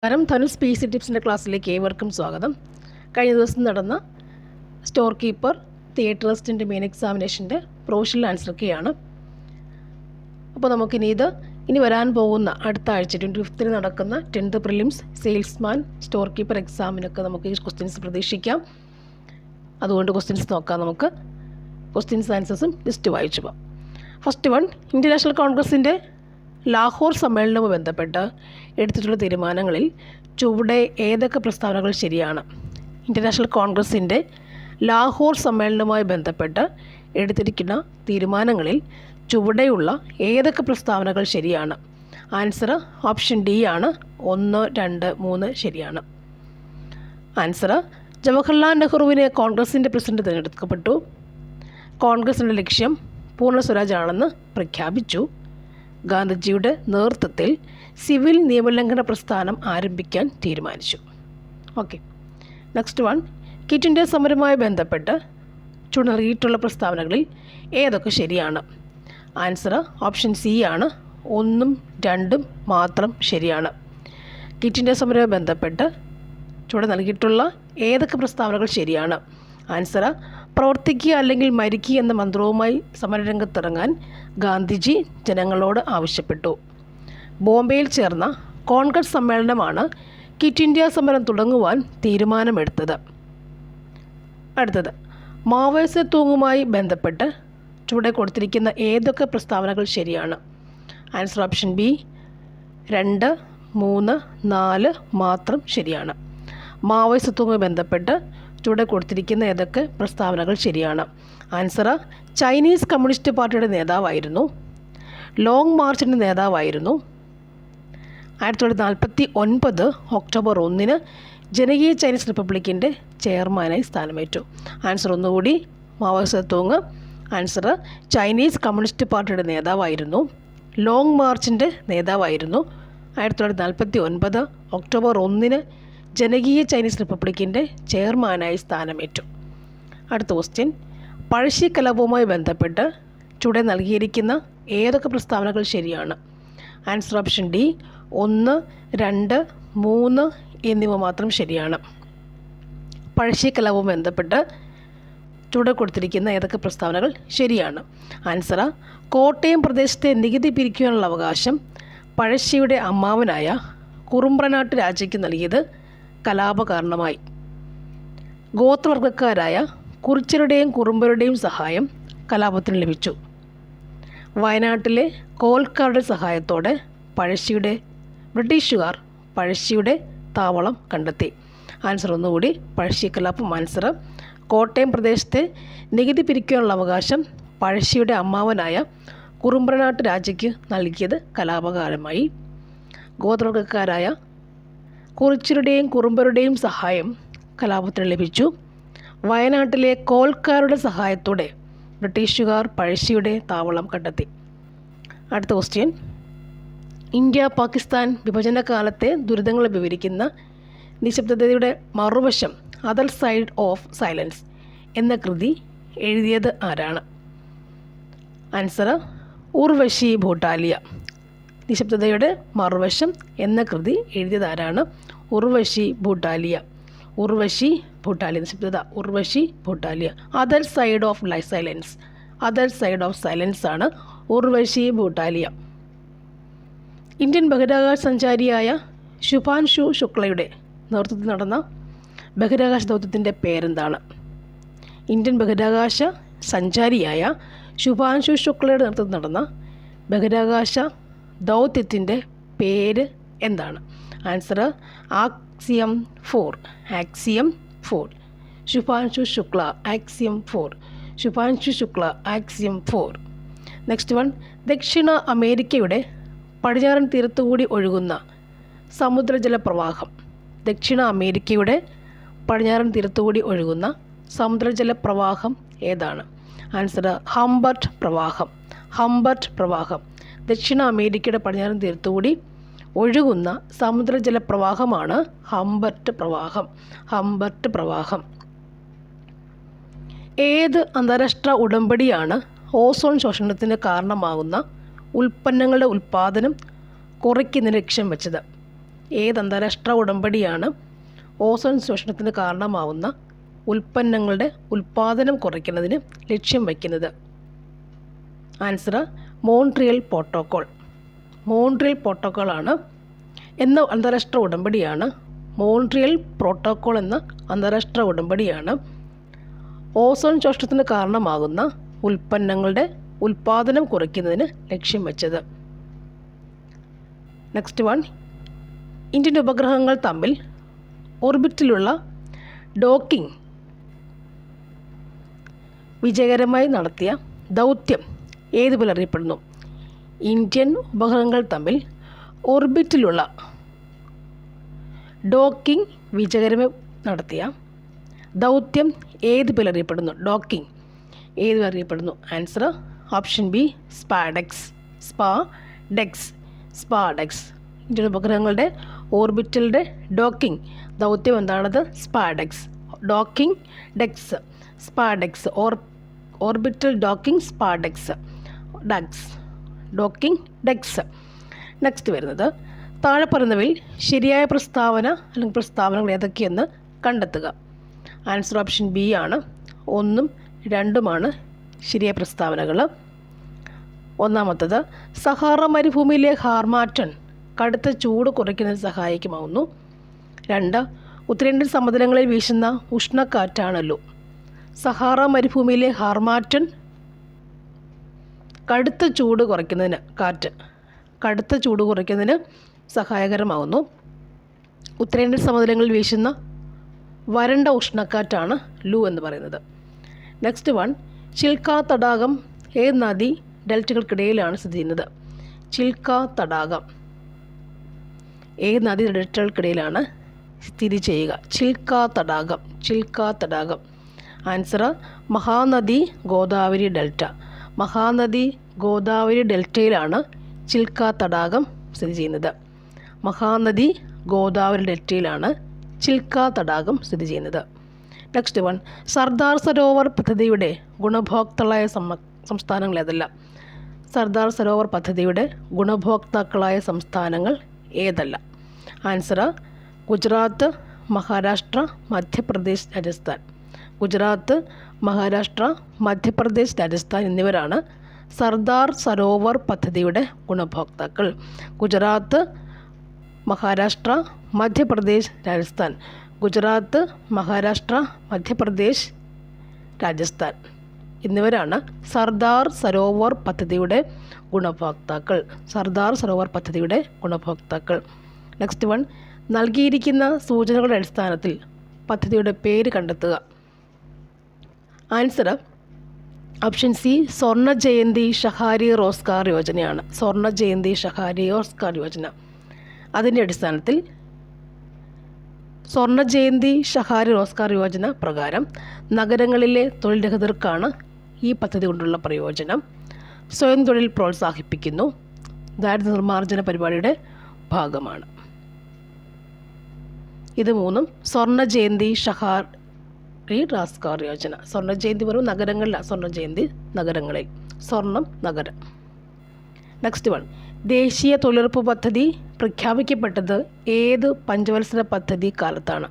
Dhanush P C ടിപ്സിൻ്റെ ക്ലാസ്സിലേക്ക് ഏവർക്കും സ്വാഗതം. കഴിഞ്ഞ ദിവസം നടന്ന സ്റ്റോർ കീപ്പർ തിയേറ്ററിസ്റ്റിൻ്റെ മെയിൻ എക്സാമിനേഷൻ്റെ പ്രൊഫഷണൽ ആൻസർ കീയാണ്. അപ്പോൾ ഇനി വരാൻ പോകുന്ന അടുത്ത ആഴ്ച 25th നടക്കുന്ന 10th prelims salesman store keeper എക്സാമിനൊക്കെ നമുക്ക് ഈ ക്വസ്റ്റ്യൻസ് പ്രതീക്ഷിക്കാം. അതുകൊണ്ട് ക്വസ്റ്റ്യൻസ് നോക്കാം. നമുക്ക് ക്വസ്റ്റ്യൻസ് ആൻസേഴ്സും ലിസ്റ്റ് വായിച്ചു പോകാം. ഫസ്റ്റ് വൺ, ഇൻ്റർനാഷണൽ കോൺഗ്രസിൻ്റെ ലാഹോർ സമ്മേളനവുമായി ബന്ധപ്പെട്ട് എടുത്തിട്ടുള്ള തീരുമാനങ്ങളിൽ ചുവടെ ഏതൊക്കെ പ്രസ്താവനകൾ ശരിയാണ്? ഇൻ്റർനാഷണൽ കോൺഗ്രസിൻ്റെ ലാഹോർ സമ്മേളനവുമായി ബന്ധപ്പെട്ട് എടുത്തിരിക്കുന്ന തീരുമാനങ്ങളിൽ ചുവടെയുള്ള ഏതൊക്കെ പ്രസ്താവനകൾ ശരിയാണ്? ആൻസർ ഓപ്ഷൻ ഡി ആണ്. 1, 2, 3 ശരിയാണ്. ആൻസർ, ജവഹർലാൽ നെഹ്റുവിനെ കോൺഗ്രസിൻ്റെ പ്രസിഡന്റ് തിരഞ്ഞെടുക്കപ്പെട്ടു. കോൺഗ്രസിൻ്റെ ലക്ഷ്യം പൂർണ്ണ സ്വരാജ് ആണെന്ന് പ്രഖ്യാപിച്ചു. ഗാന്ധിജിയുടെ നേതൃത്വത്തിൽ സിവിൽ നിയമലംഘന പ്രസ്ഥാനം ആരംഭിക്കാൻ തീരുമാനിച്ചു. Okay, next one, quit India സമരവുമായി ബന്ധപ്പെട്ട് നൽകിയിട്ടുള്ള പ്രസ്താവനകളിൽ ഏതൊക്കെ ശരിയാണ്? ആൻസർ ഓപ്ഷൻ സി ആണ്. 1ഉം 2ഉം മാത്രം ശരിയാണ്. ക്വിറ്റ് ഇന്ത്യ സമരവുമായി ബന്ധപ്പെട്ട് നൽകിയിട്ടുള്ള ഏതൊക്കെ പ്രസ്താവനകൾ ശരിയാണ്? ആൻസർ, പ്രവർത്തിക്കുക അല്ലെങ്കിൽ മരിക്കുക എന്ന മന്ത്രവുമായി സമരരംഗത്തിറങ്ങാൻ ഗാന്ധിജി ജനങ്ങളോട് ആവശ്യപ്പെട്ടു. ബോംബെയിൽ ചേർന്ന കോൺഗ്രസ് സമ്മേളനമാണ് ക്വിറ്റ് ഇന്ത്യ സമരം തുടങ്ങുവാൻ തീരുമാനമെടുത്തത്. അടുത്തത്, മാവോയിസവുമായി ബന്ധപ്പെട്ട് ചുവടെ കൊടുത്തിരിക്കുന്ന ഏതൊക്കെ പ്രസ്താവനകൾ ശരിയാണ്? Answer option B. 2, 3, 4 മാത്രം ശരിയാണ്. മാവോയിസവുമായി ബന്ധപ്പെട്ട് ചുവടെ കൊടുത്തിരിക്കുന്ന ഏതൊക്കെ പ്രസ്താവനകൾ ശരിയാണ്? ആൻസർ, ചൈനീസ് കമ്മ്യൂണിസ്റ്റ് പാർട്ടിയുടെ നേതാവായിരുന്നു. ലോങ് മാർച്ചിൻ്റെ നേതാവായിരുന്നു. 1949 ഒക്ടോബർ 1 ജനകീയ ചൈനീസ് റിപ്പബ്ലിക്കിൻ്റെ ചെയർമാനായി സ്ഥാനമേറ്റു. ആൻസർ ഒന്നുകൂടി, മാവോയിസത്തുങ്. ആൻസർ, ചൈനീസ് കമ്മ്യൂണിസ്റ്റ് പാർട്ടിയുടെ നേതാവായിരുന്നു. ലോങ് മാർച്ചിൻ്റെ നേതാവായിരുന്നു. 1949 ഒക്ടോബർ 1 ജനകീയ ചൈനീസ് റിപ്പബ്ലിക്കിൻ്റെ ചെയർമാനായി സ്ഥാനമേറ്റു. അടുത്ത ക്വസ്റ്റ്യൻ, പഴശ്ശി കലാപവുമായി ബന്ധപ്പെട്ട് ചുവടെ നൽകിയിരിക്കുന്ന ഏതൊക്കെ പ്രസ്താവനകൾ ശരിയാണ്? Answer option D. 1, 2, 3 എന്നിവ മാത്രം ശരിയാണ്. പഴശ്ശി കലാപവുമായി ബന്ധപ്പെട്ട് ചുവടെ കൊടുത്തിരിക്കുന്ന ഏതൊക്കെ പ്രസ്താവനകൾ ശരിയാണ്? ആൻസർ, കോട്ടയം പ്രദേശത്തെ നികുതി പിരിക്കുവാനുള്ള അവകാശം പഴശ്ശിയുടെ അമ്മാവനായ കുറുമ്പ്രനാട്ട് രാജയ്ക്ക് നൽകിയത് കലാപ കാരണമായി. ഗോത്രവർഗക്കാരായ കുറിച്യരുടെയും കുറുമ്പരുടെയും സഹായം കലാപത്തിന് ലഭിച്ചു. വയനാട്ടിലെ കോൽക്കാരുടെ സഹായത്തോടെ ബ്രിട്ടീഷുകാർ പഴശ്ശിയുടെ താവളം കണ്ടെത്തി. ആൻസർ ഒന്നുകൂടി, പഴശ്ശി കലാപം. ആൻസർ, കോട്ടയം പ്രദേശത്തെ നികുതി പിരിക്കാനുള്ള അവകാശം പഴശ്ശിയുടെ അമ്മാവനായ കുറുമ്പ്രനാട്ട് രാജയ്ക്ക് നൽകിയത് കലാപകാലമായി. ഗോത്രവർഗക്കാരായ കുറിച്യരുടെയും കുറുമ്പരുടെയും സഹായം കലാപത്തിന് ലഭിച്ചു. വയനാട്ടിലെ കോൽക്കാരുടെ സഹായത്തോടെ ബ്രിട്ടീഷുകാർ പഴശ്ശിയുടെ താവളം കണ്ടെത്തി. അടുത്ത ക്വസ്റ്റ്യൻ, ഇന്ത്യ പാകിസ്ഥാൻ വിഭജന കാലത്തെ ദുരിതങ്ങളെ വിവരിക്കുന്ന നിശബ്ദതയുടെ മറുവശം അതർ സൈഡ് ഓഫ് സൈലൻസ് എന്ന കൃതി എഴുതിയത് ആരാണ്? ആൻസർ, ഉർവശി ഭൂട്ടാലിയ. നിശബ്ദതയുടെ മറുവശം എന്ന കൃതി എഴുതിയത് ആരാണ്? ഉർവശി ഭൂട്ടാലിയ. നിശബ്ദത, Urvashi Butalia. Other side of silence ആണ് ഉർവശി ഭൂട്ടാലിയ. ഇന്ത്യൻ ബഹിരാകാശ സഞ്ചാരിയായ ശുഭാൻഷു ശുക്ലയുടെ നേതൃത്വത്തിൽ നടന്ന ബഹിരാകാശ ദൗത്യത്തിൻ്റെ പേരെന്താണ്? ഇന്ത്യൻ ബഹിരാകാശ സഞ്ചാരിയായ ശുഭാൻഷു ശുക്ലയുടെ നേതൃത്വത്തിൽ നടന്ന ബഹിരാകാശ ദൗത്യത്തിൻ്റെ പേര് എന്താണ്? Answer, axiom 4. Shubhanshu Shukla, axiom 4. Next one, ദക്ഷിണ അമേരിക്കയുടെ പടിഞ്ഞാറൻ തീരത്തുകൂടി ഒഴുകുന്ന സമുദ്രജല പ്രവാഹം. ദക്ഷിണ അമേരിക്കയുടെ പടിഞ്ഞാറൻ തീരത്തുകൂടി ഒഴുകുന്ന സമുദ്രജല പ്രവാഹം ഏതാണ്? ആൻസർ, ഹംബർട്ട് പ്രവാഹം. ദക്ഷിണ അമേരിക്കയുടെ പടിഞ്ഞാറൻ തീരത്തുകൂടി ഒഴുകുന്ന സമുദ്രജല പ്രവാഹമാണ് ഹംബർട്ട് പ്രവാഹം. ഏത് അന്താരാഷ്ട്ര ഉടമ്പടിയാണ് ഓസോൺ ശോഷണത്തിന് കാരണമാകുന്ന ഉൽപ്പന്നങ്ങളുടെ ഉൽപ്പാദനം കുറയ്ക്കുന്നതിന് ലക്ഷ്യം വെച്ചത്? ഏത് അന്താരാഷ്ട്ര ഉടമ്പടിയാണ് ഓസോൺ ശോഷണത്തിന് കാരണമാവുന്ന ഉൽപ്പന്നങ്ങളുടെ ഉൽപ്പാദനം കുറയ്ക്കുന്നതിന് ലക്ഷ്യം വയ്ക്കുന്നത്? Answer Montreal protocol. മോൺട്രിയൽ പ്രോട്ടോക്കോളാണ് എന്ന അന്താരാഷ്ട്ര ഉടമ്പടിയാണ് മോൺട്രിയൽ പ്രോട്ടോക്കോൾ എന്ന അന്താരാഷ്ട്ര ഉടമ്പടിയാണ് ഓസോൺ ശോഷണത്തിന് കാരണമാകുന്ന ഉൽപ്പന്നങ്ങളുടെ ഉൽപ്പാദനം കുറയ്ക്കുന്നതിന് ലക്ഷ്യം വെച്ചത്. നെക്സ്റ്റ് വൺ, ഇന്ത്യൻ ഉപഗ്രഹങ്ങൾ തമ്മിൽ ഓർബിറ്റിലുള്ള ഡോക്കിംഗ് വിജയകരമായി നടത്തിയ ദൗത്യം ഏതുപോലെ അറിയപ്പെടുന്നു? ഇന്ത്യൻ ഉപഗ്രഹങ്ങൾ തമ്മിൽ ഓർബിറ്റിലുള്ള ഡോക്കിംഗ് വിജയകരമായി നടത്തിയ ദൗത്യം ഏതുപോലെ അറിയപ്പെടുന്നു? ഡോക്കിംഗ് ഏതുപോലെ അറിയപ്പെടുന്നു? Answer option B SpaDeX. SpaDeX. Indian ഉപഗ്രഹങ്ങളുടെ ഓർബിറ്റലിൻ്റെ ഡോക്കിംഗ് ദൗത്യം എന്താണത്? SpaDeX. Docking dex SpaDeX. Orbital docking SpaDeX. Docking dex. Next വരുന്നത്, താഴെ പറയുന്നവയിൽ ശരിയായ പ്രസ്താവന അല്ലെങ്കിൽ പ്രസ്താവനകൾ ഏതൊക്കെയെന്ന് കണ്ടെത്തുക. ആൻസർ ഓപ്ഷൻ ബി ആണ്. 1ഉം 2ഉമാണ് ശരിയായ പ്രസ്താവനകൾ. ഒന്നാമത്തത്, സഹാറ മരുഭൂമിയിലെ ഹാർമാറ്റൺ കടുത്ത ചൂട് കുറയ്ക്കുന്നതിന് സഹായകമാവുന്നു. 2, ഉത്തരേന്ത്യൻ സമതലങ്ങളിൽ വീശുന്ന ഉഷ്ണക്കാറ്റാണല്ലോ. സഹാറ മരുഭൂമിയിലെ ഹാർമാറ്റൺ കടുത്ത ചൂട് കുറയ്ക്കുന്നതിന് സഹായകരമാവുന്നു. ഉത്തരേന്ത്യൻ സമതലങ്ങളിൽ വീശുന്ന വരണ്ട ഉഷ്ണക്കാറ്റാണ് ലൂ എന്ന് പറയുന്നത്. നെക്സ്റ്റ് വൺ, ചിൽക്ക തടാകം ഏത് നദി ഡെൽറ്റകൾക്കിടയിലാണ് സ്ഥിതി ചെയ്യുന്നത്? ചിൽക്ക തടാകം ഏത് നദി ഡെൽറ്റകൾക്കിടയിലാണ് സ്ഥിതി ചെയ്യുക? ചിൽക്ക തടാകം. Answer Mahanadi Godavari delta. മഹാനദി ഗോദാവരി ഡെൽറ്റയിലാണ് ചിൽക്ക തടാകം സ്ഥിതി ചെയ്യുന്നത്. മഹാനദി ഗോദാവരി ഡെൽറ്റയിലാണ് ചിൽക്ക തടാകം സ്ഥിതി ചെയ്യുന്നത്. നെക്സ്റ്റ് വൺ, സർദാർ സരോവർ പദ്ധതിയുടെ ഗുണഭോക്താക്കളായ സംസ്ഥാനങ്ങൾ ഏതല്ല? സർദാർ സരോവർ പദ്ധതിയുടെ ഗുണഭോക്താക്കളായ സംസ്ഥാനങ്ങൾ ഏതല്ല? ആൻസർ ഗുജറാത്ത്, മഹാരാഷ്ട്ര, മധ്യപ്രദേശ്, രാജസ്ഥാൻ. ഗുജറാത്ത്, മഹാരാഷ്ട്ര, മധ്യപ്രദേശ്, രാജസ്ഥാൻ എന്നിവരാണ് സർദാർ സരോവർ പദ്ധതിയുടെ ഗുണഭോക്താക്കൾ. ഗുജറാത്ത്, മഹാരാഷ്ട്ര, മധ്യപ്രദേശ്, രാജസ്ഥാൻ. ഗുജറാത്ത്, മഹാരാഷ്ട്ര, മധ്യപ്രദേശ്, രാജസ്ഥാൻ എന്നിവരാണ് സർദാർ സരോവർ പദ്ധതിയുടെ ഗുണഭോക്താക്കൾ. നെക്സ്റ്റ് വൺ, നൽകിയിരിക്കുന്ന സൂചനകളുടെ അടിസ്ഥാനത്തിൽ പദ്ധതിയുടെ പേര് കണ്ടെത്തുക. ആൻസർ ഓപ്ഷൻ സി സ്വർണ്ണ ജയന്തി ഷഹാരി റോസ്ഗാർ യോജനയാണ്. സ്വർണ്ണ ജയന്തി ഷഹാരി റോസ്ഗാർ യോജന. അതിൻ്റെ അടിസ്ഥാനത്തിൽ സ്വർണ്ണ ജയന്തി ഷഹാരി റോസ്ഗാർ യോജന പ്രകാരം നഗരങ്ങളിലെ തൊഴിൽ രഹിതർക്കാണ് ഈ പദ്ധതി കൊണ്ടുള്ള പ്രയോജനം. സ്വയം തൊഴിൽ പ്രോത്സാഹിപ്പിക്കുന്നു. ദാരിദ്ര്യ നിർമ്മാർജ്ജന പരിപാടിയുടെ ഭാഗമാണ്. ഇത് 3ഉം സ്വർണ്ണ ജയന്തി ഷഹാരി റോസ്ഗാർ യോജന. സ്വർണ്ണ ജയന്തി വെറും നഗരങ്ങളിലാണ്. സ്വർണ്ണ ജയന്തി നഗരങ്ങളിൽ, സ്വർണ്ണം നഗരം. നെക്സ്റ്റ് വൺ, ദേശീയ തൊഴിലുറപ്പ് പദ്ധതി പ്രഖ്യാപിക്കപ്പെട്ടത് ഏത് പഞ്ചവത്സര പദ്ധതി കാലത്താണ്?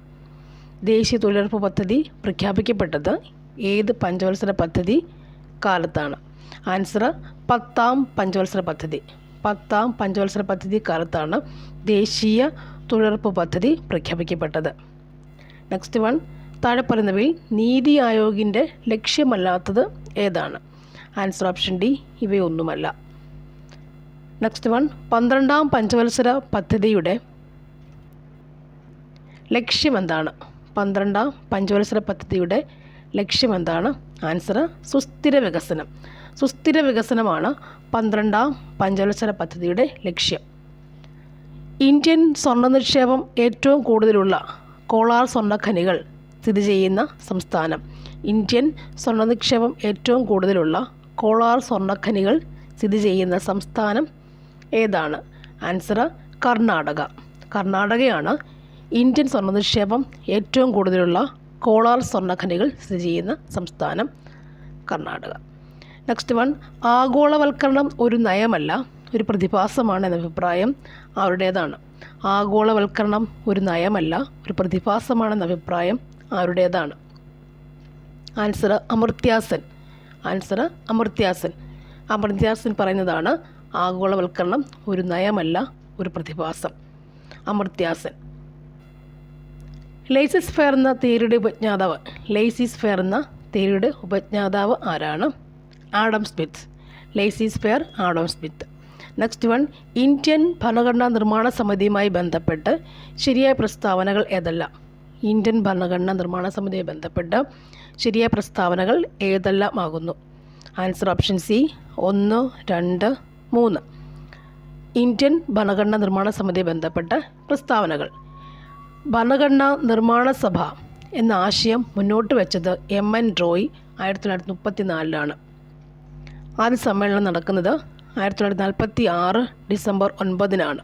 ദേശീയ തൊഴിലുറപ്പ് പദ്ധതി പ്രഖ്യാപിക്കപ്പെട്ടത് ഏത് പഞ്ചവത്സര പദ്ധതി കാലത്താണ്? ആൻസർ 10ാം പഞ്ചവത്സര പദ്ധതി. 10ാം പഞ്ചവത്സര പദ്ധതി കാലത്താണ് ദേശീയ തൊഴിലുറപ്പ് പദ്ധതി പ്രഖ്യാപിക്കപ്പെട്ടത്. നെക്സ്റ്റ് വൺ, താഴെ പറയുന്നവയിൽ നീതി ആയോഗിൻ്റെ ലക്ഷ്യമല്ലാത്തത് ഏതാണ്? ആൻസർ ഓപ്ഷൻ ഡി ഇവയൊന്നുമല്ല. നെക്സ്റ്റ് വൺ, 12ാം പഞ്ചവത്സര പദ്ധതിയുടെ ലക്ഷ്യമെന്താണ്? 12ാം പഞ്ചവത്സര പദ്ധതിയുടെ ലക്ഷ്യമെന്താണ്? ആൻസർ സുസ്ഥിര വികസനമാണ് 12ാം പഞ്ചവത്സര പദ്ധതിയുടെ ലക്ഷ്യം. ഇന്ത്യൻ സ്വർണ്ണ നിക്ഷേപം ഏറ്റവും കൂടുതലുള്ള കോളാർ സ്വർണ്ണഖനികൾ സ്ഥിതി ചെയ്യുന്ന സംസ്ഥാനം? ഇന്ത്യൻ സ്വർണ്ണ നിക്ഷേപം ഏറ്റവും കൂടുതലുള്ള കോളാർ സ്വർണ്ണഖനികൾ സ്ഥിതി ചെയ്യുന്ന സംസ്ഥാനം ഏതാണ്? ആൻസർ കർണാടകയാണ് ഇന്ത്യൻ സ്വർണ്ണ നിക്ഷേപം ഏറ്റവും കൂടുതലുള്ള കോളാർ സ്വർണ്ണഖനികൾ സ്ഥിതി ചെയ്യുന്ന സംസ്ഥാനം കർണാടക. നെക്സ്റ്റ് വൺ, ആഗോളവൽക്കരണം ഒരു നയമല്ല, ഒരു പ്രതിഭാസമാണ് എന്ന അഭിപ്രായം ആരുടേതാണ്? ആഗോളവൽക്കരണം ഒരു നയമല്ല, ഒരു പ്രതിഭാസമാണെന്ന അഭിപ്രായം ആരുടേതാണ്? ആൻസർ അമർത്യാസെൻ. ആൻസർ അമർത്യാസെൻ. അമർത്യാസെൻ പറയുന്നതാണ് ആഗോളവൽക്കരണം ഒരു നയമല്ല, ഒരു പ്രതിഭാസം. അമർത്യാസെൻ. ലെയ്സിസ് ഫെയർ എന്ന തിയറിയുടെ ഉപജ്ഞാതാവ്. ലെയ്സിസ് ഫെയർ എന്ന തിയറിയുടെ ഉപജ്ഞാതാവ് ആരാണ്? Adam Smith. Laissez faire, Adam Smith. Next one, Indian ഭരണഘടനാ നിർമ്മാണ സമിതിയുമായി ബന്ധപ്പെട്ട് ശരിയായ പ്രസ്താവനകൾ ഏതെല്ലാം? ഇന്ത്യൻ ഭരണഘടനാ നിർമ്മാണ സമിതിയുമായി ബന്ധപ്പെട്ട് ശരിയായ പ്രസ്താവനകൾ ഏതെല്ലാമാകുന്നു? Answer option C 1, 2, 3. ഇന്ത്യൻ ഭരണഘടനാ നിർമ്മാണ സമിതിയുമായി ബന്ധപ്പെട്ട പ്രസ്താവനകൾ. ഭരണഘടനാ നിർമ്മാണ സഭ എന്ന ആശയം മുന്നോട്ട് വെച്ചത് MN റോയ് 1934 ആദ്യ സമ്മേളനം നടക്കുന്നത് 1946 ഡിസംബർ 9.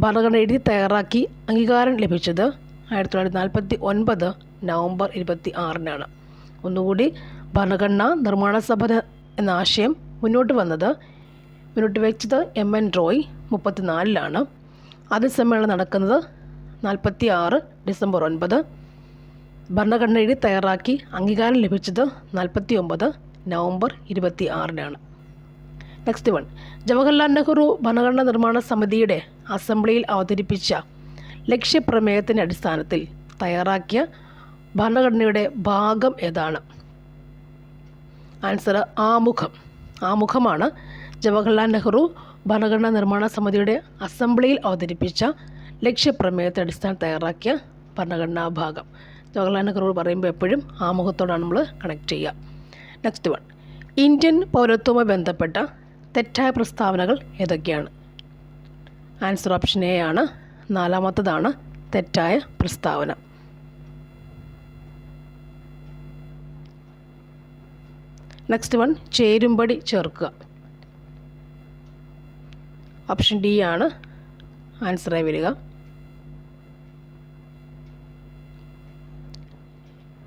ഭരണഘടന എഴുതി തയ്യാറാക്കി അംഗീകാരം ലഭിച്ചത് 1949 നവംബർ 26. ഒന്നുകൂടി, ഭരണഘടനാ നിർമ്മാണ സഭ എന്ന ആശയം മുന്നോട്ട് വെച്ചത് MN റോയ് 34. ആദ്യ സമ്മേളനം നടക്കുന്നത് 46 ഡിസംബർ 9. ഭരണഘടന എഴുതി തയ്യാറാക്കി അംഗീകാരം ലഭിച്ചത് 49 November 26. Next one, Jawaharlal Nehru ഭരണഘടനാ നിർമ്മാണ സമിതിയുടെ അസംബ്ലിയിൽ അവതരിപ്പിച്ച ലക്ഷ്യപ്രമേയത്തിൻ്റെ അടിസ്ഥാനത്തിൽ തയ്യാറാക്കിയ ഭരണഘടനയുടെ ഭാഗം ഏതാണ്? ആൻസർ ആമുഖം. ആമുഖമാണ് ജവഹർലാൽ നെഹ്റു ഭരണഘടനാ നിർമ്മാണ സമിതിയുടെ അസംബ്ലിയിൽ അവതരിപ്പിച്ച ലക്ഷ്യപ്രമേയത്തെ അടിസ്ഥാനത്തിൽ തയ്യാറാക്കിയ ഭരണഘടനാ ഭാഗം. ജവഹർലാൽ നെഹ്റു പറയുമ്പോൾ എപ്പോഴും ആമുഖത്തോടാണ് നമ്മൾ കണക്ട് ചെയ്യുക. നെക്സ്റ്റ് വൺ, ഇന്ത്യൻ പൗരത്വവുമായി ബന്ധപ്പെട്ട തെറ്റായ പ്രസ്താവനകൾ ഏതൊക്കെയാണ്? ആൻസർ ഓപ്ഷൻ എ ആണ്. 4-മത്തതാണ് തെറ്റായ പ്രസ്താവന. നെക്സ്റ്റ് വൺ, ചേരുംപടി ചേർക്കുക. ഓപ്ഷൻ ഡി ആണ് ആൻസറായി വരിക.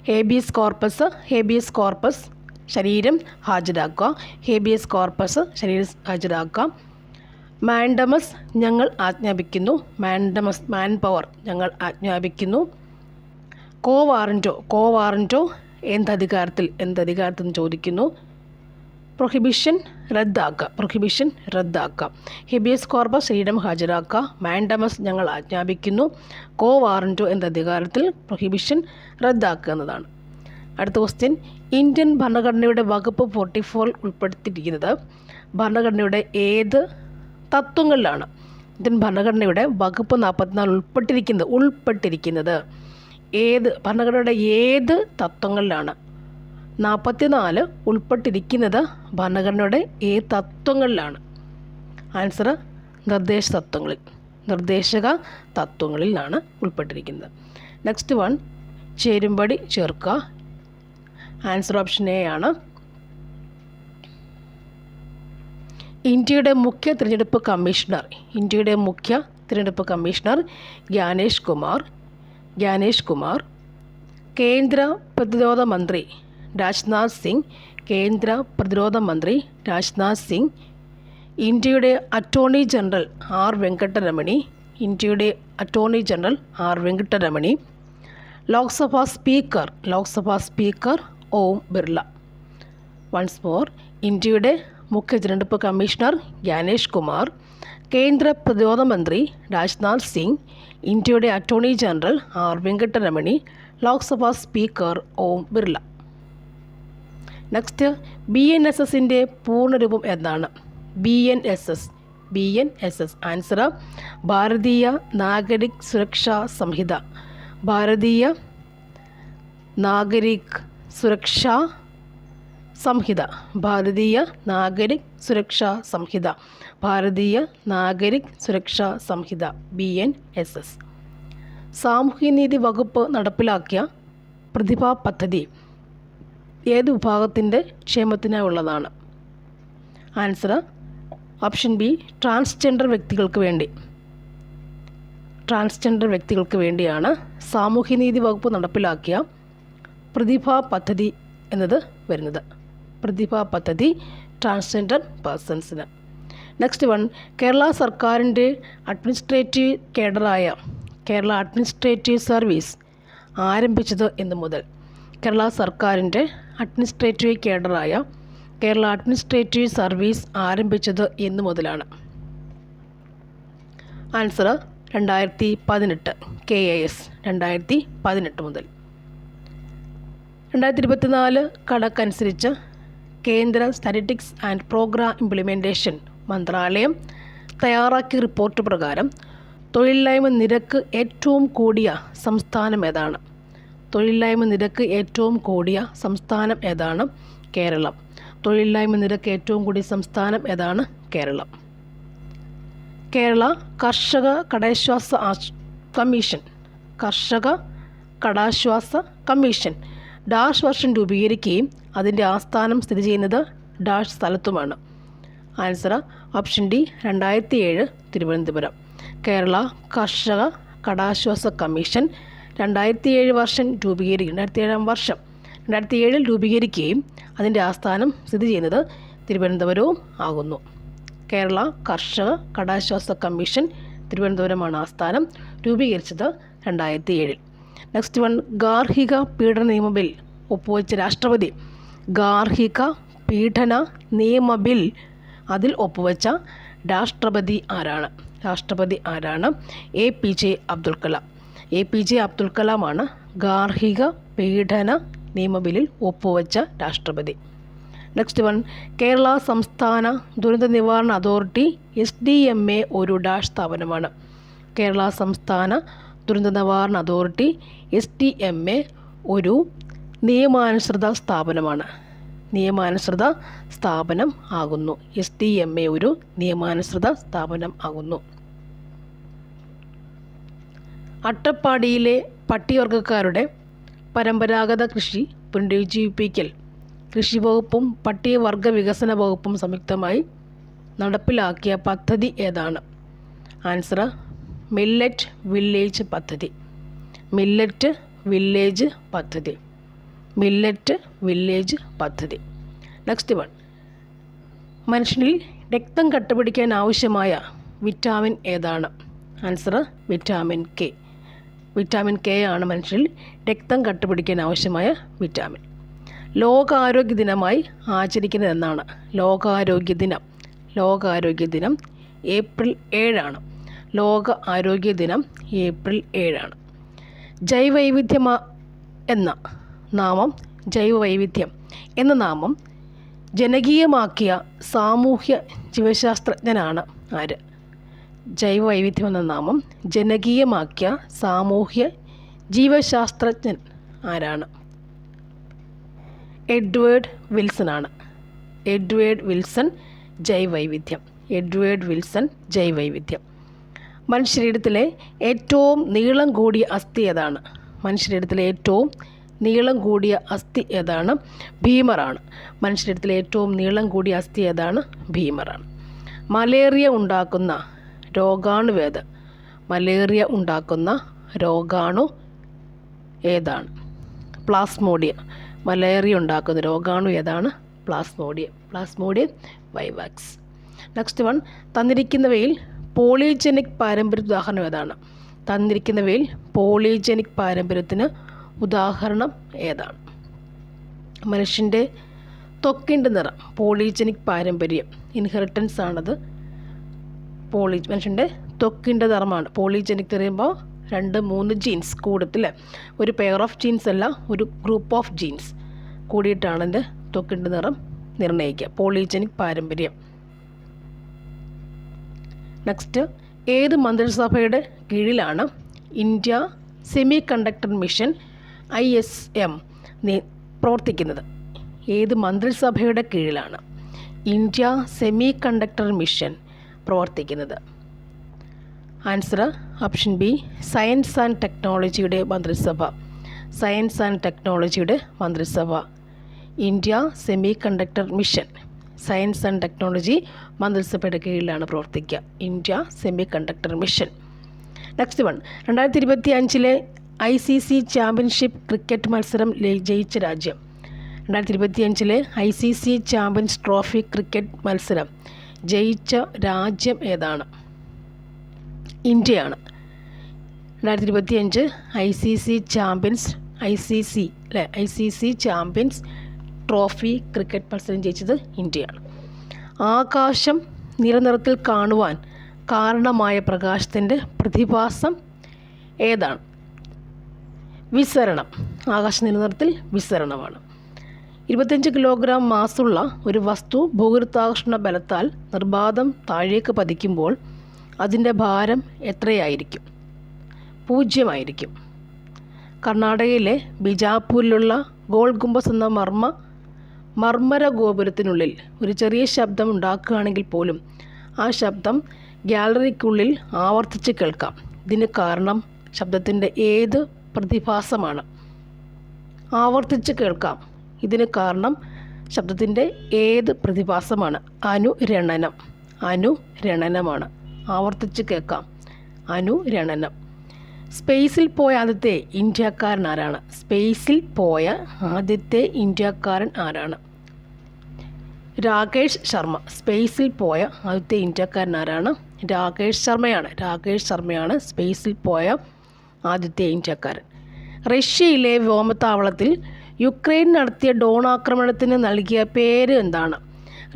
ഹേബിയസ് കോർപ്പസ് ശരീരം ഹാജരാക്കുക. ഹേബിയസ് കോർപ്പസ് ശരീരം ഹാജരാക്കുക. മാൻഡമസ് ഞങ്ങൾ ആജ്ഞാപിക്കുന്നു. മാൻഡമസ് മാൻ പവർ ഞങ്ങൾ ആജ്ഞാപിക്കുന്നു. കോവാറൻറ്റോ എന്തധികാരത്തിൽ എന്ന് ചോദിക്കുന്നു. പ്രൊഹിബിഷൻ റദ്ദാക്കുക. ഹേബിയസ് കോർപ്പസ് ശരീരം ഹാജരാക്കുക. മാൻഡമസ് ഞങ്ങൾ ആജ്ഞാപിക്കുന്നു. കോവാറൻറ്റോ എന്ന അധികാരത്തിൽ പ്രൊഹിബിഷൻ റദ്ദാക്കുക എന്നതാണ്. അടുത്ത ക്വസ്റ്റ്യൻ, ഇന്ത്യൻ ഭരണഘടനയുടെ വകുപ്പ് 44 ഉൾപ്പെടുത്തിയിരിക്കുന്നത് ഭരണഘടനയുടെ ഏത് തത്വങ്ങളിലാണ്? ഇന്ത്യൻ ഭരണഘടനയുടെ വകുപ്പ് 44 ഉൾപ്പെട്ടിരിക്കുന്നത് ഭരണഘടനയുടെ ഏത് തത്വങ്ങളിലാണ്? 44 ഉൾപ്പെട്ടിരിക്കുന്നത് ഭരണഘടനയുടെ ഏത് തത്വങ്ങളിലാണ്? ആൻസർ നിർദ്ദേശക തത്വങ്ങളിലാണ് ഉൾപ്പെട്ടിരിക്കുന്നത്. നെക്സ്റ്റ് വൺ, ചേരുംപടി ചേർക്കുക. ആൻസർ ഓപ്ഷൻ എ ആണ്. ഇന്ത്യയുടെ മുഖ്യ തിരഞ്ഞെടുപ്പ് കമ്മീഷണർ ജ്ഞാനേഷ് കുമാർ. കേന്ദ്ര പ്രതിരോധ മന്ത്രി രാജ്നാഥ് സിംഗ്. ഇന്ത്യയുടെ attorney general R Venkataramani. Lok Sabha speaker Om Birla. Once more, ഇന്ത്യയുടെ മുഖ്യ തിരഞ്ഞെടുപ്പ് കമ്മീഷണർ ജ്ഞാനേഷ് കുമാർ, കേന്ദ്ര പ്രതിരോധ മന്ത്രി രാജ്നാഥ് സിംഗ്, ഇന്ത്യയുടെ attorney general R Venkataramani, Lok Sabha speaker Om Birla. Next, BNSSൻ്റെ പൂർണ്ണരൂപം എന്താണ്? BNSS ആൻസർ ഭാരതീയ നാഗരിക് സുരക്ഷാ സംഹിത. ഭാരതീയ നാഗരിക് സുരക്ഷാ സംഹിത BNSS. സാമൂഹ്യനീതി വകുപ്പ് നടപ്പിലാക്കിയ പ്രതിഭാ പദ്ധതി ഏത് വിഭാഗത്തിൻ്റെ ക്ഷേമത്തിനായുള്ളതാണ്? ആൻസർ ഓപ്ഷൻ ബി, ട്രാൻസ്ജെൻഡർ വ്യക്തികൾക്ക് വേണ്ടിയാണ് സാമൂഹ്യനീതി വകുപ്പ് നടപ്പിലാക്കിയ പ്രതിഭാ പദ്ധതി എന്നത് വരുന്നത്. പ്രതിഭാ പദ്ധതി ട്രാൻസ്ജെൻഡർ പേഴ്സൺസിന്. നെക്സ്റ്റ് വൺ, കേരള സർക്കാരിൻ്റെ അഡ്മിനിസ്ട്രേറ്റീവ് കേഡറായ കേരള അഡ്മിനിസ്ട്രേറ്റീവ് സർവീസ് ആരംഭിച്ചത് എന്ന് മുതൽ. കേരള സർക്കാരിൻ്റെ അഡ്മിനിസ്ട്രേറ്റീവ് കേഡറായ കേരള അഡ്മിനിസ്ട്രേറ്റീവ് സർവീസ് ആരംഭിച്ചത് എന്ന് മുതലാണ്. ആൻസർ 2018 KAS 2018 മുതൽ. 2024 കണക്കനുസരിച്ച് കേന്ദ്ര സ്റ്റാറ്റിസ്റ്റിക്സ് ആൻഡ് പ്രോഗ്രാം ഇംപ്ലിമെൻറ്റേഷൻ മന്ത്രാലയം തയ്യാറാക്കിയ റിപ്പോർട്ട് പ്രകാരം തൊഴിലില്ലായ്മ നിരക്ക് ഏറ്റവും കൂടിയ സംസ്ഥാനം ഏതാണ്? തൊഴിലില്ലായ്മ നിരക്ക് ഏറ്റവും കൂടിയ സംസ്ഥാനം ഏതാണ്? കേരളം. തൊഴിലില്ലായ്മ നിരക്ക് ഏറ്റവും കൂടിയ സംസ്ഥാനം ഏതാണ്? കേരളം. കേരള കർഷക കടാശ്വാസ കമ്മീഷൻ ഡാഷ് വർഷം രൂപീകരിക്കുകയും അതിൻ്റെ ആസ്ഥാനം സ്ഥിതി ചെയ്യുന്നത് ഡാഷ് സ്ഥലത്തുമാണ്. Answer option D 2007 Thiruvananthapuram. Kerala കർഷക കടാശ്വാസ കമ്മീഷൻ 2007 വർഷം രൂപീകരിക്കും 2007 രൂപീകരിക്കുകയും അതിൻ്റെ ആസ്ഥാനം സ്ഥിതി ചെയ്യുന്നത് തിരുവനന്തപുരവും ആകുന്നു. കേരള കർഷക കടാശ്വാസ കമ്മീഷൻ തിരുവനന്തപുരമാണ് ആസ്ഥാനം. രൂപീകരിച്ചത് 2007. നെക്സ്റ്റ് വൺ, ഗാർഹിക പീഡന നിയമ ബിൽ ഒപ്പുവെച്ച രാഷ്ട്രപതി. ഗാർഹിക പീഡന നിയമ ബിൽ അതിൽ ഒപ്പുവെച്ച രാഷ്ട്രപതി ആരാണ്? APJ അബ്ദുൽ കലാം. APJ അബ്ദുൽ കലാമാണ് ഗാർഹിക പീഡന നിയമ ബില്ലിൽ ഒപ്പുവെച്ച രാഷ്ട്രപതി. നെക്സ്റ്റ് വൺ, കേരള സംസ്ഥാന ദുരന്ത നിവാരണ അതോറിറ്റി SDMA ഒരു ഡാഷ് സ്ഥാപനമാണ്. കേരള സംസ്ഥാന ദുരന്ത നിവാരണ അതോറിറ്റി SDMA ഒരു നിയമാനുസൃത സ്ഥാപനമാണ്. നിയമാനുസൃത സ്ഥാപനം ആകുന്നു. SDMA ഒരു നിയമാനുസൃത സ്ഥാപനം ആകുന്നു. അട്ടപ്പാടിയിലെ പട്ടികവർഗക്കാരുടെ പരമ്പരാഗത കൃഷി പുനരുജ്ജീവിപ്പിക്കൽ കൃഷിവകുപ്പും പട്ടികവർഗ വികസന വകുപ്പും സംയുക്തമായി നടപ്പിലാക്കിയ പദ്ധതി ഏതാണ്? ആൻസർ മില്ലറ്റ് വില്ലേജ് പദ്ധതി. മില്ലറ്റ് വില്ലേജ് പദ്ധതി. നെക്സ്റ്റ് വൺ, മനുഷ്യനിൽ രക്തം കട്ടപിടിക്കാൻ ആവശ്യമായ വിറ്റാമിൻ ഏതാണ്? Answer vitamin K. Vitamin K ആണ് മനുഷ്യനിൽ രക്തം കട്ടപിടിക്കാൻ ആവശ്യമായ വിറ്റാമിൻ. ലോകാരോഗ്യ ദിനമായി ആചരിക്കുന്നത് എന്നാണ്? ലോകാരോഗ്യ ദിനം ഏപ്രിൽ 7 ആണ്. ലോക ആരോഗ്യ ദിനം ഏപ്രിൽ 7 ആണ്. ജൈവവൈവിധ്യം എന്ന നാമം ജനകീയമാക്കിയ സാമൂഹ്യ ജീവശാസ്ത്രജ്ഞനാണ് ആര്? ജൈവവൈവിധ്യം എന്ന നാമം ജനകീയമാക്കിയ സാമൂഹ്യ ജീവശാസ്ത്രജ്ഞൻ ആരാണ്? എഡ്വേർഡ് വിൽസൺ ആണ്. എഡ്വേർഡ് വിൽസൺ ജൈവവൈവിധ്യം. മനുഷ്യശരീരത്തിലെ ഏറ്റവും നീളം കൂടിയ അസ്ഥി ഏതാണ്? മനുഷ്യശരീരത്തിലെ ഏറ്റവും നീളം കൂടിയ അസ്ഥി ഏതാണ്? ഭീമറാണ്. മനുഷ്യശരീരത്തിലെ ഏറ്റവും നീളം കൂടിയ അസ്ഥി ഏതാണ്? ഭീമറാണ്. മലേറിയ ഉണ്ടാക്കുന്ന രോഗാണു ഏതാണ്? പ്ലാസ്മോഡിയം. മലേറിയ ഉണ്ടാക്കുന്ന രോഗാണു ഏതാണ്? Plasmodium vivax. നെക്സ്റ്റ് വൺ, തന്നിരിക്കുന്നവയിൽ പോളിജനിക് പാരമ്പര്യ ഉദാഹരണം ഏതാണ്? തന്നിരിക്കുന്നവയിൽ പോളിജനിക് പാരമ്പര്യത്തിന് ഉദാഹരണം ഏതാണ്? മനുഷ്യൻ്റെ ത്വക്കിൻ്റെ നിറം പോളിജനിക് പാരമ്പര്യം, ഇൻഹെറിറ്റൻസ് ആണത്. മനുഷ്യൻ്റെ ത്വക്കിൻ്റെ നിറമാണ് പോളിജനിക്. പറയുമ്പോൾ 2-3 ജീൻസ് കൂടത്തില്ല, ഒരു പെയർ ഓഫ് ജീൻസ് അല്ല, ഒരു ഗ്രൂപ്പ് ഓഫ് ജീൻസ് കൂടിയിട്ടാണ് എൻ്റെ ത്വക്കിൻ്റെ നിറം നിർണ്ണയിക്കുക. പോളിജനിക് പാരമ്പര്യം. നെക്സ്റ്റ്, ഏത് മന്ത്രിസഭയുടെ കീഴിലാണ് India semi conductor mission ISM പ്രവർത്തിക്കുന്നത്? ഏത് മന്ത്രിസഭയുടെ കീഴിലാണ് ഇന്ത്യ സെമി കണ്ടക്ടർ മിഷൻ പ്രവർത്തിക്കുന്നത്? Answer option B science and ടെക്നോളജിയുടെ മന്ത്രിസഭ. India semi conductor mission science and technology മന്ത്രിസഭയുടെ കീഴിലാണ് പ്രവർത്തിക്കുക. India semi conductor mission. Next one, 2025 ICC championship cricket മത്സരം ജയിച്ച രാജ്യം? 2025 ICC ചാമ്പ്യൻസ് ട്രോഫി ക്രിക്കറ്റ് മത്സരം ജയിച്ച രാജ്യം ഏതാണ്? ഇന്ത്യയാണ്. 2025 ICC ചാമ്പ്യൻസ് ട്രോഫി ക്രിക്കറ്റ് മത്സരം ജയിച്ചത് ഇന്ത്യയാണ്. ആകാശം നീലനിറത്തിൽ കാണുവാൻ കാരണമായ പ്രകാശത്തിൻ്റെ പ്രതിഭാസം ഏതാണ്? വിസരണം. ആകാശ നീലനിറത്തിൽ വിസരണമാണ്. 25 കിലോഗ്രാം മാസുള്ള ഒരു വസ്തു ഭൂഗുരുത്വാകർഷണ ബലത്താൽ നിർബാധം താഴേക്ക് പതിക്കുമ്പോൾ അതിൻ്റെ ഭാരം എത്രയായിരിക്കും? 0 ആയിരിക്കും. കർണാടകയിലെ ബിജാപൂരിലുള്ള ഗോൾ ഗുംബസ് എന്ന മർമ്മര ഗോപുരത്തിനുള്ളിൽ ഒരു ചെറിയ ശബ്ദം ഉണ്ടാക്കുകയാണെങ്കിൽ പോലും ആ ശബ്ദം ഗ്യാലറിക്കുള്ളിൽ ആവർത്തിച്ച് കേൾക്കാം. ഇതിന് കാരണം ശബ്ദത്തിൻ്റെ ഏത് പ്രതിഭാസമാണ്? ആവർത്തിച്ച് കേൾക്കാം. ഇതിന് കാരണം ശബ്ദത്തിൻ്റെ ഏത് പ്രതിഭാസമാണ്? അനുരണനമാണ്. ആവർത്തിച്ച് കേൾക്കാം. അനുരണനം. സ്പേസിൽ പോയ ആദ്യത്തെ ഇന്ത്യക്കാരൻ ആരാണ്? സ്പേസിൽ പോയ ആദ്യത്തെ ഇന്ത്യക്കാരൻ ആരാണ്? രാകേഷ് ശർമ്മ. സ്പേസിൽ പോയ ആദ്യത്തെ ഇന്ത്യക്കാരൻ ആരാണ്? രാകേഷ് ശർമ്മയാണ് സ്പേസിൽ പോയ ആദ്യത്തെ ഇന്ത്യക്കാരൻ. റഷ്യയിലെ വ്യോമത്താവളത്തിൽ യുക്രൈൻ നടത്തിയ ഡ്രോൺ ആക്രമണത്തിന് നൽകിയ പേര് എന്താണ്?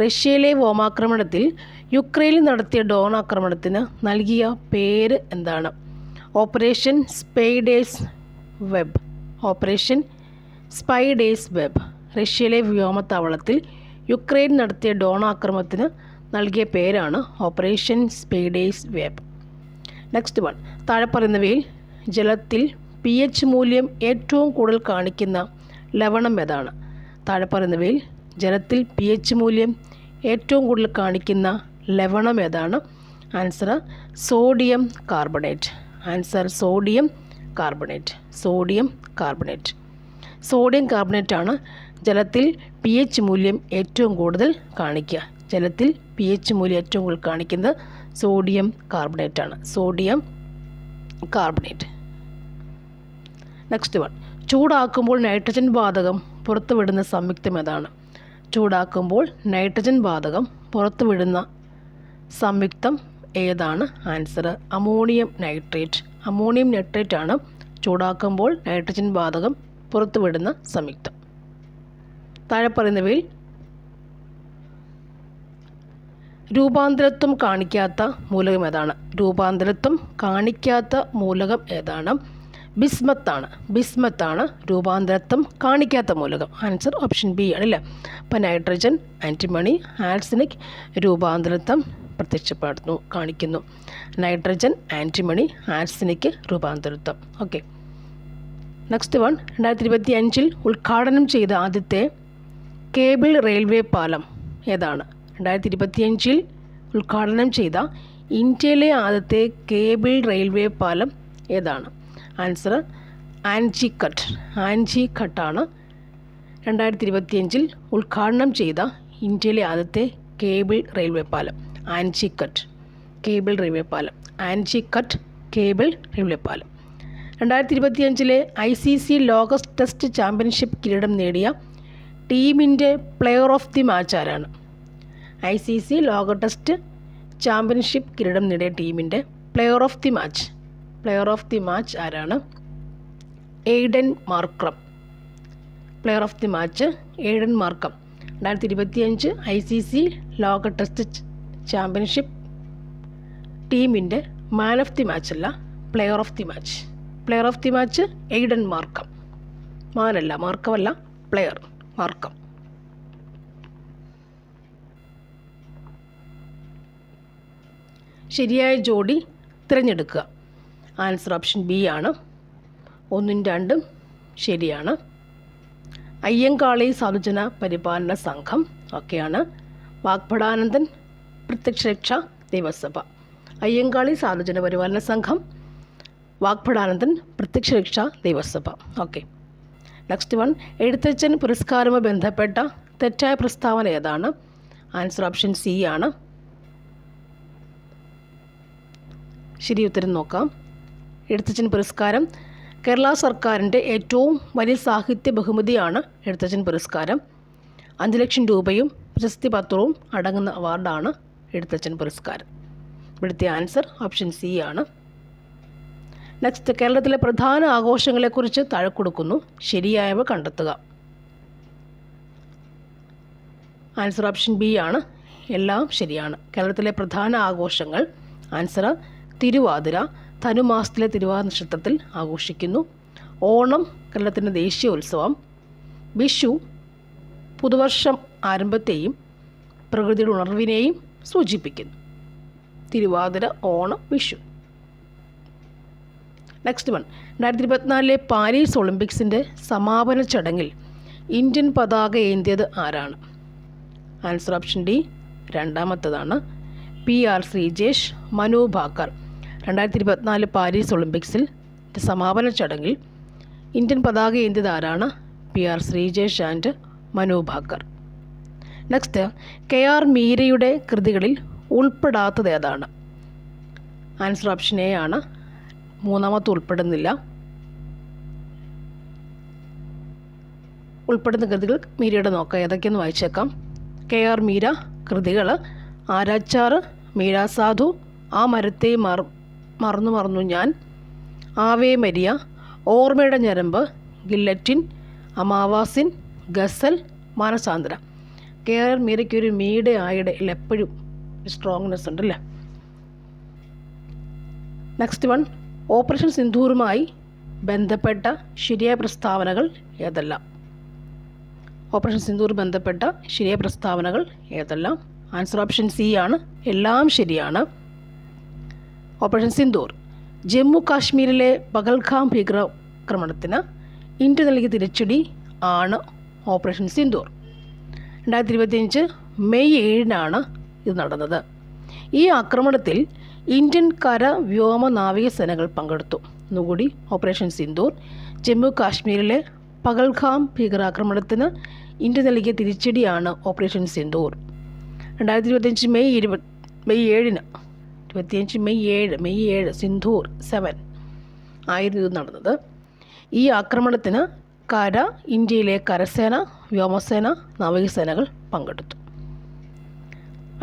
റഷ്യയിലെ വ്യോമാക്രമണത്തിൽ യുക്രൈനിൽ നടത്തിയ ഡ്രോൺ ആക്രമണത്തിന് നൽകിയ പേര് എന്താണ്? Operation spiders web. റഷ്യയിലെ വ്യോമത്താവളത്തിൽ യുക്രൈൻ നടത്തിയ ഡ്രോൺ ആക്രമണത്തിന് നൽകിയ പേരാണ് operation spiders web. Next one. താഴെ പറയുന്നവയിൽ ജലത്തിൽ pH മൂല്യം ഏറ്റവും കൂടുതൽ കാണിക്കുന്ന ലവണം ഏതാണ്? താഴെ പറയുന്നവയിൽ ജലത്തിൽ pH മൂല്യം ഏറ്റവും കൂടുതൽ കാണിക്കുന്ന ലവണം ഏതാണ്? Answer sodium carbonate. Sodium carbonate ആണ് ജലത്തിൽ pH മൂല്യം ഏറ്റവും കൂടുതൽ കാണിക്കുക. ജലത്തിൽ pH മൂല്യം ഏറ്റവും കൂടുതൽ കാണിക്കുന്നത് സോഡിയം കാർബണേറ്റ്. Next one. ചൂടാക്കുമ്പോൾ നൈട്രജൻ വാതകം പുറത്തുവിടുന്ന സംയുക്തം ഏതാണ്? ചൂടാക്കുമ്പോൾ നൈട്രജൻ വാതകം പുറത്തുവിടുന്ന സംയുക്തം ഏതാണ്? ആൻസർ അമോണിയം നൈട്രേറ്റ് ആണ് ചൂടാക്കുമ്പോൾ നൈട്രജൻ വാതകം പുറത്തുവിടുന്ന സംയുക്തം. താഴെ പറയുന്നവയിൽ രൂപാന്തരത്വം കാണിക്കാത്ത മൂലകം ഏതാണ്? ബിസ്മത്താണ് രൂപാന്തരത്വം കാണിക്കാത്ത മൂലകം. ആൻസർ ഓപ്ഷൻ ബി ആണ് അല്ലേ. അപ്പം നൈട്രജൻ, ആൻറ്റിമണി, ആർസനിക് രൂപാന്തരത്വം കാണിക്കുന്നു. നൈട്രജൻ, ആൻറ്റിമണി, ആർസനിക് രൂപാന്തരത്വം. ഓക്കെ. Next one. 2025 ഉദ്ഘാടനം ചെയ്ത ആദ്യത്തെ കേബിൾ റെയിൽവേ പാലം ഏതാണ്? 2025 ഉദ്ഘാടനം ചെയ്ത ഇന്ത്യയിലെ ആദ്യത്തെ കേബിൾ റെയിൽവേ പാലം ഏതാണ്? ആൻസർ ആൻജിക്കട്ടാണ് 2025 ഉദ്ഘാടനം ചെയ്ത ഇന്ത്യയിലെ ആദ്യത്തെ കേബിൾ റെയിൽവേ പാലം. ആൻജിക്കട്ട് കേബിൾ റെയിൽവേ പാലം. 2025 ICC ലോക ടെസ്റ്റ് ചാമ്പ്യൻഷിപ്പ് കിരീടം നേടിയ ടീമിൻ്റെ പ്ലെയർ ഓഫ് ദി മാച്ച് ആരാണ്? ICC ലോക ടെസ്റ്റ് ചാമ്പ്യൻഷിപ്പ് കിരീടം നേടിയ ടീമിൻ്റെ പ്ലെയർ ഓഫ് ദി മാച്ച് ആരാണ്? Aiden Markram. 2025 ICC ലോക ടെസ്റ്റ് ചാമ്പ്യൻഷിപ്പ് ടീമിൻ്റെ മാൻ ഓഫ് ദി മാച്ച് അല്ല, player of the match Aiden Markram. മാർക്കമല്ല, പ്ലെയർ മാർക്കം. ശരിയായ ജോഡി തിരഞ്ഞെടുക്കുക. ആൻസർ ഓപ്ഷൻ ബി ആണ്. 1ഉം 2ഉം ശരിയാണ്. അയ്യങ്കാളി സാധുജന പരിപാലന സംഘം ഒക്കെയാണ്. വാഗ്ഭടാനന്ദൻ പ്രത്യക്ഷരക്ഷാ ദൈവസഭ. അയ്യങ്കാളി സാധുജന പരിപാലന സംഘം, Vagbhatananda Prathyaksha Raksha Daiva Sabha. Okay. Next one. Ezhuthachan പുരസ്കാരവുമായി ബന്ധപ്പെട്ട തെറ്റായ പ്രസ്താവന ഏതാണ്? ആൻസർ ഓപ്ഷൻ സി ആണ്. ശരി ഉത്തരം നോക്കാം. എഴുത്തച്ഛൻ പുരസ്കാരം കേരള സർക്കാരിൻ്റെ ഏറ്റവും വലിയ സാഹിത്യ ബഹുമതിയാണ് എഴുത്തച്ഛൻ പുരസ്കാരം. 5 ലക്ഷം രൂപയും പ്രശസ്തി പത്രവും അടങ്ങുന്ന അവാർഡാണ് എഴുത്തച്ഛൻ പുരസ്കാരം. ഇവിടുത്തെ ആൻസർ ഓപ്ഷൻ സി ആണ്. നെക്സ്റ്റ്, കേരളത്തിലെ പ്രധാന ആഘോഷങ്ങളെക്കുറിച്ച് താഴെ കൊടുക്കുന്നു, ശരിയായവ കണ്ടെത്തുക. ആൻസർ ഓപ്ഷൻ ബി ആണ്. എല്ലാം ശരിയാണ്. കേരളത്തിലെ പ്രധാന ആഘോഷങ്ങൾ ആൻസർ തിരുവാതിര, ധനുമാസത്തിലെ തിരുവാതിര നക്ഷത്രത്തിൽ ആഘോഷിക്കുന്നു. ഓണം കേരളത്തിൻ്റെ ദേശീയ ഉത്സവം. വിഷു പുതുവർഷം ആരംഭത്തെയും പ്രകൃതിയുടെ ഉണർവിനെയും സൂചിപ്പിക്കുന്നു. Thiruvathira, Onam, Vishu. Next one, 2024 Paris ഒളിമ്പിക്സിൻ്റെ സമാപന ചടങ്ങിൽ ഇന്ത്യൻ പതാക ഏന്തിയത് ആരാണ്? ആൻസർ ഓപ്ഷൻ ഡി രണ്ടാമത്തതാണ്. PR ശ്രീജേഷ്, മനു ഭാക്കർ. 2024 പാരീസ് ഒളിമ്പിക്സിൽ സമാപന ചടങ്ങിൽ ഇന്ത്യൻ പതാക ഏന്തിയത് ആരാണ്? PR Sreejesh and Manu Bhaker. Next, KR മീരയുടെ കൃതികളിൽ ഉൾപ്പെടാത്തത് ഏതാണ്? ആൻസർ ഓപ്ഷൻ എ ആണ്. മൂന്നാമത്തെ ഉൾപ്പെടുന്നില്ല. ഉൾപ്പെടുന്ന കൃതികൾ മീരയുടെ നോക്കാം, ഏതൊക്കെയെന്ന് വായിച്ചേക്കാം. KR മീര കൃതികൾ: ആരാച്ചാർ, മീരാസാധു, ആ മരത്തെ മറന്നു ഞാൻ, ആവേ മരിയ, ഓർമ്മയുടെ ഞരമ്പ്, ഗില്ലറ്റിൻ, അമാവാസിൻ, ഗസൽ, മാനസാന്തര. KR മീരയ്ക്ക് ഒരു മീയുടെ ആയുടെ എപ്പോഴും സ്ട്രോങ്നെസ് ഉണ്ടല്ലേ. നെക്സ്റ്റ് വൺ, ഓപ്പറേഷൻ സിന്ദൂറുമായി ബന്ധപ്പെട്ട ശരിയായ പ്രസ്താവനകൾ ഏതെല്ലാം? ഓപ്പറേഷൻ സിന്ദൂർ ബന്ധപ്പെട്ട ശരിയായ പ്രസ്താവനകൾ ഏതെല്ലാം? ആൻസർ ഓപ്ഷൻ സി ആണ്. എല്ലാം ശരിയാണ്. ഓപ്പറേഷൻ സിന്ദൂർ ജമ്മു കാശ്മീരിലെ പഹൽഗാം ഭീകരാക്രമണത്തിന് ഇന്ത്യ നൽകിയ തിരിച്ചടി ആണ് ഓപ്പറേഷൻ സിന്ദൂർ. 2025 മെയ് 7 ഇത് നടന്നത്. ഈ ആക്രമണത്തിൽ ഇന്ത്യൻ കര, വ്യോമ, നാവിക സേനകൾ പങ്കെടുത്തു. ഒന്നുകൂടി, ഓപ്പറേഷൻ സിന്ദൂർ ജമ്മു കാശ്മീരിലെ പഹൽഗാം ഭീകരാക്രമണത്തിന് ഇന്ത്യ നൽകിയ തിരിച്ചടിയാണ് ഓപ്പറേഷൻ സിന്ദൂർ. 2025 മെയ് 7 സിന്ദൂർ 7 ആയിരുന്നു ഇത് നടന്നത്. ഈ ആക്രമണത്തിന് ഇന്ത്യയിലെ കരസേന, വ്യോമസേന, നാവികസേനകൾ പങ്കെടുത്തു.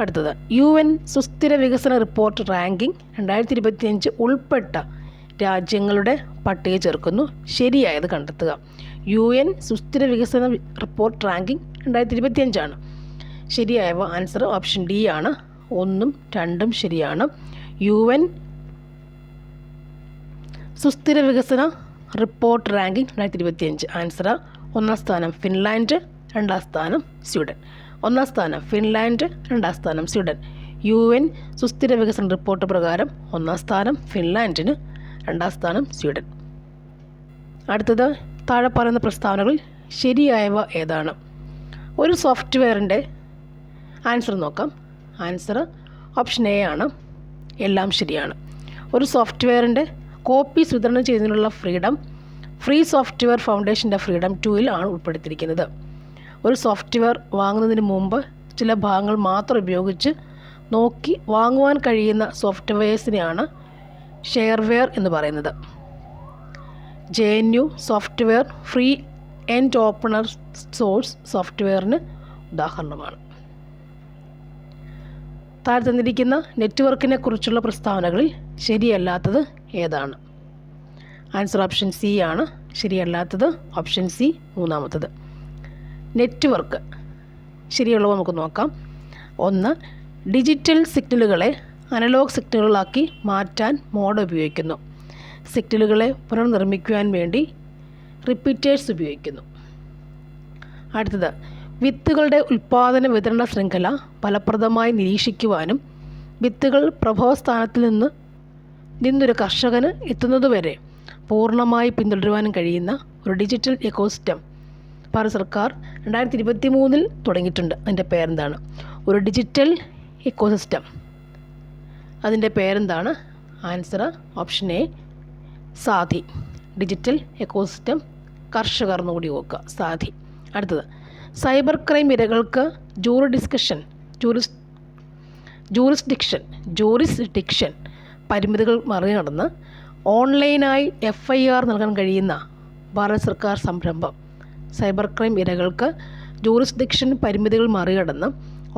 അടുത്തത്, UN സുസ്ഥിര വികസന റിപ്പോർട്ട് റാങ്കിംഗ് 2025 ഉൾപ്പെട്ട രാജ്യങ്ങളുടെ പട്ടിക ചേർക്കുന്നു. ശരിയായത് കണ്ടെത്തുക. UN സുസ്ഥിര വികസന റിപ്പോർട്ട് റാങ്കിംഗ് 2025 ആണ്. ശരിയായവ ആൻസർ ഓപ്ഷൻ ഡി ആണ്. 1ഉം 2ഉം ശരിയാണ്. UN സുസ്ഥിര വികസന റിപ്പോർട്ട് റാങ്കിംഗ് 2025 ആൻസർ: 1ാം സ്ഥാനം ഫിൻലാൻഡ്, 2ാം സ്ഥാനം സ്വീഡൻ. 1ാം സ്ഥാനം ഫിൻലാൻഡ്, 2ാം സ്ഥാനം സ്വീഡൻ. UN സുസ്ഥിര വികസന റിപ്പോർട്ട് പ്രകാരം 1ാം സ്ഥാനം ഫിൻലാൻഡിന്, 2ാം സ്ഥാനം സ്വീഡൻ. അടുത്തത്, താഴെ പറയുന്ന പ്രസ്താവനകളിൽ ശരിയായവ ഏതാണ്? ഒരു സോഫ്റ്റ്വെയറിൻ്റെ ആൻസർ നോക്കാം. ആൻസർ ഓപ്ഷൻ എ ആണ്. എല്ലാം ശരിയാണ്. ഒരു സോഫ്റ്റ്വെയറിൻ്റെ കോപ്പീസ് വിതരണം ചെയ്യുന്നതിനുള്ള ഫ്രീ സോഫ്റ്റ്വെയർ ഫൗണ്ടേഷൻ്റെ ഫ്രീഡം 2 ആണ് ഉൾപ്പെടുത്തിയിരിക്കുന്നത്. ഒരു സോഫ്റ്റ്വെയർ വാങ്ങുന്നതിന് മുമ്പ് ചില ഭാഗങ്ങൾ മാത്രം ഉപയോഗിച്ച് നോക്കി വാങ്ങുവാൻ കഴിയുന്ന സോഫ്റ്റ്വെയർസിനെയാണ് ഷെയർവെയർ എന്ന് പറയുന്നത്. JNU software free and open source സോഫ്റ്റ്വെയറിന് ഉദാഹരണമാണ്. താഴെ തന്നിരിക്കുന്ന നെറ്റ്വർക്കിനെ കുറിച്ചുള്ള പ്രസ്താവനകളിൽ ശരിയല്ലാത്തത് ഏതാണ്? ആൻസർ ഓപ്ഷൻ സി ആണ്. ശരിയല്ലാത്തത് ഓപ്ഷൻ സി, മൂന്നാമത്തത്. നെറ്റ്വർക്ക് ശരിയുള്ളവ നമുക്ക് നോക്കാം. 1, ഡിജിറ്റൽ സിഗ്നലുകളെ അനലോഗ് സിഗ്നലുകളാക്കി മാറ്റാൻ മോഡ് ഉപയോഗിക്കുന്നു. സിഗ്നലുകളെ പുനർനിർമ്മിക്കുവാൻ വേണ്ടി റിപ്പീറ്റേഴ്സ് ഉപയോഗിക്കുന്നു. അടുത്തത്, വിത്തുകളുടെ ഉൽപ്പാദന വിതരണ ശൃംഖല ഫലപ്രദമായി നിരീക്ഷിക്കുവാനും വിത്തുകൾ പ്രഭവസ്ഥാനത്തിൽ നിന്നൊരു കർഷകന് എത്തുന്നതുവരെ പൂർണ്ണമായി പിന്തുടരുവാനും കഴിയുന്ന ഒരു ഡിജിറ്റൽ എക്കോസിസ്റ്റം ഭാരത സർക്കാർ 2023 തുടങ്ങിയിട്ടുണ്ട്. അതിൻ്റെ പേരെന്താണ്? ഒരു ഡിജിറ്റൽ എക്കോസിസ്റ്റം. അതിൻ്റെ പേരെന്താണ്? ആൻസർ ഓപ്ഷൻ എ, സാധി. ഡിജിറ്റൽ എക്കോസിസ്റ്റം കർഷകർ എന്നുകൂടി നോക്കുക, സാധി. അടുത്തത്, സൈബർ ക്രൈം ഇരകൾക്ക് ജൂറിസ്ഡിക്ഷൻ പരിമിതികൾ മറികടന്ന് ഓൺലൈനായി FIR നൽകാൻ കഴിയുന്ന ഭാരത സർക്കാർ സംരംഭം. സൈബർ ക്രൈം ഇരകൾക്ക് ജൂറിസ്ഡിക്ഷൻ പരിമിതികൾ മറികടന്ന്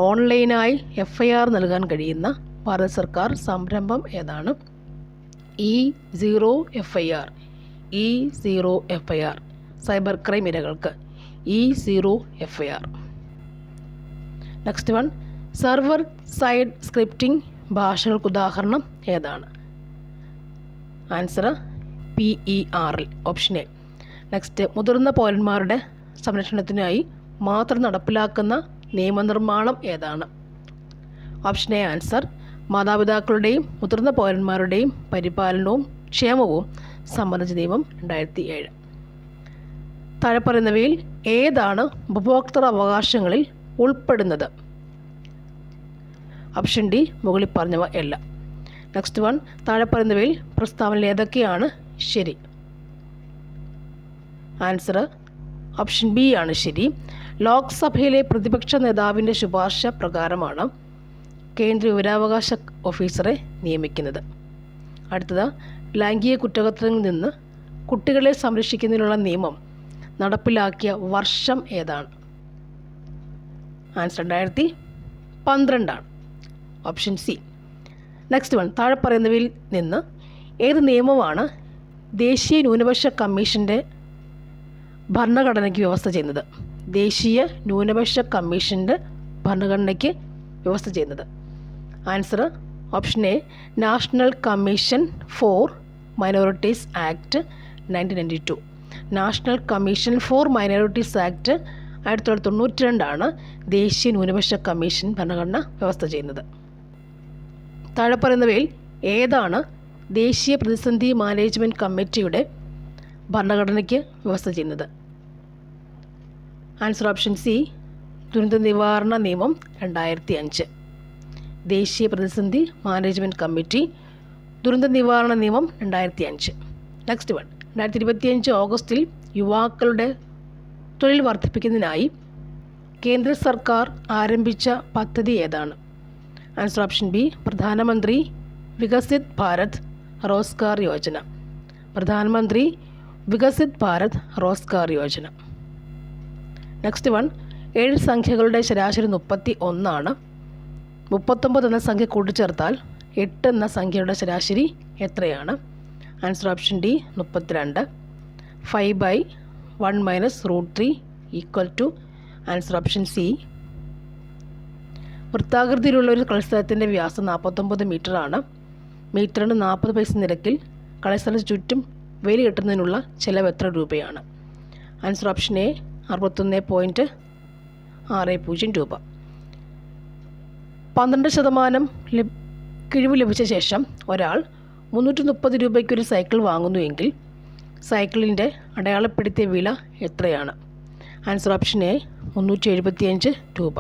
ഓൺലൈനായി FIR നൽകാൻ കഴിയുന്ന ഭാരത സർക്കാർ സംരംഭം ഏതാണ്? E0FIR. E0FIR. സൈബർ ക്രൈം ഇരകൾക്ക് E0FIR. Next one, server side scripting ഭാഷകൾക്ക് ഉദാഹരണം ഏതാണ്? Answer PERL, option A. Next, മുതിർന്ന പൗരന്മാരുടെ സംരക്ഷണത്തിനായി മാത്രം നടപ്പിലാക്കുന്ന നിയമനിർമ്മാണം ഏതാണ്? ഓപ്ഷൻ എ ആൻസർ മാതാപിതാക്കളുടെയും മുതിർന്ന പൗരന്മാരുടെയും പരിപാലനവും ക്ഷേമവും സംബന്ധിച്ച നിയമം 2007. താഴെ പറയുന്നവയിൽ ഏതാണ് ഉപഭോക്തൃ അവകാശങ്ങളിൽ ഉൾപ്പെടുന്നത്? ഓപ്ഷൻ ഡി മുകളിൽ പറഞ്ഞവ എല്ലാം. നെക്സ്റ്റ് വൺ, താഴെ പറയുന്നവയിൽ പ്രസ്താവനയിൽ ഏതൊക്കെയാണ് ശരി? ആൻസർ ഓപ്ഷൻ ബി ആണ് ശരി. ലോക്സഭയിലെ പ്രതിപക്ഷ നേതാവിൻ്റെ ശുപാർശ പ്രകാരമാണ് കേന്ദ്ര വിവരാവകാശ ഓഫീസറെ നിയമിക്കുന്നത്. അടുത്തത്, ലൈംഗിക കുറ്റകൃത്യങ്ങളിൽ നിന്ന് കുട്ടികളെ സംരക്ഷിക്കുന്നതിനുള്ള നിയമം നടപ്പിലാക്കിയ വർഷം ഏതാണ്? ആൻസർ 2012 ആണ്. Option C. നെക്സ്റ്റ് വൺ, താഴെ പറയുന്നവയിൽ നിന്ന് ഏത് നിയമമാണ് ദേശീയ ന്യൂനപക്ഷ കമ്മീഷൻ്റെ ഭരണഘടനയ്ക്ക് വ്യവസ്ഥ ചെയ്യുന്നത്? ദേശീയ ന്യൂനപക്ഷ കമ്മീഷൻ്റെ ഭരണഘടനയ്ക്ക് വ്യവസ്ഥ ചെയ്യുന്നത്? Answer option A national commission for minorities act 1992. National commission for minorities act 1992 ആണ് ദേശീയ ന്യൂനപക്ഷ കമ്മീഷൻ ഭരണഘടന വ്യവസ്ഥ ചെയ്യുന്നത്. താഴെ പറയുന്നവയിൽ ഏതാണ് ദേശീയ പ്രതിസന്ധി മാനേജ്മെൻറ്റ് കമ്മിറ്റിയുടെ ഭരണഘടനയ്ക്ക് വ്യവസ്ഥ ചെയ്യുന്നത്? ആൻസർ ഓപ്ഷൻ സി ദുരന്ത നിവാരണ നിയമം 2005. ദേശീയ പ്രതിസന്ധി മാനേജ്മെൻറ്റ് കമ്മിറ്റി ദുരന്ത നിവാരണ നിയമം 2005. നെക്സ്റ്റ് വൺ, 2025 ഓഗസ്റ്റിൽ യുവാക്കളുടെ തൊഴിൽ വർദ്ധിപ്പിക്കുന്നതിനായി കേന്ദ്ര സർക്കാർ ആരംഭിച്ച പദ്ധതി ഏതാണ്? ആൻസർ ഓപ്ഷൻ ബി പ്രധാനമന്ത്രി വികസിത് ഭാരത് റോസ്ഗാർ യോജന. പ്രധാനമന്ത്രി വികസിത് ഭാരത് റോസ്ഗാർ യോജന. നെക്സ്റ്റ് വൺ, 7 സംഖ്യകളുടെ ശരാശരി 31 ആണ്. 39 എന്ന സംഖ്യ കൂട്ടിച്ചേർത്താൽ 8 എന്ന സംഖ്യയുടെ ശരാശരി എത്രയാണ്? Answer option D 32. 5/1 - √3 = answer option C. വൃത്താകൃതിയിലുള്ള ഒരു കളിസ്ഥലത്തിൻ്റെ വ്യാസം 49 മീറ്റർ ആണ്. മീറ്ററിന് 40 പൈസ നിരക്കിൽ കളിസ്ഥലത്തിന് ചുറ്റും വേലി കെട്ടുന്നതിനുള്ള ചിലവ് എത്ര രൂപയാണ്? ആൻസർ ഓപ്ഷൻ എ 61.60 രൂപ. 12% കിഴിവ് ലഭിച്ച ശേഷം ഒരാൾ 330 രൂപയ്ക്കൊരു സൈക്കിൾ വാങ്ങുന്നുവെങ്കിൽ സൈക്കിളിൻ്റെ അടയാളപ്പെടുത്തിയ വില എത്രയാണ്? ആൻസർ ഓപ്ഷൻ എ 375 രൂപ.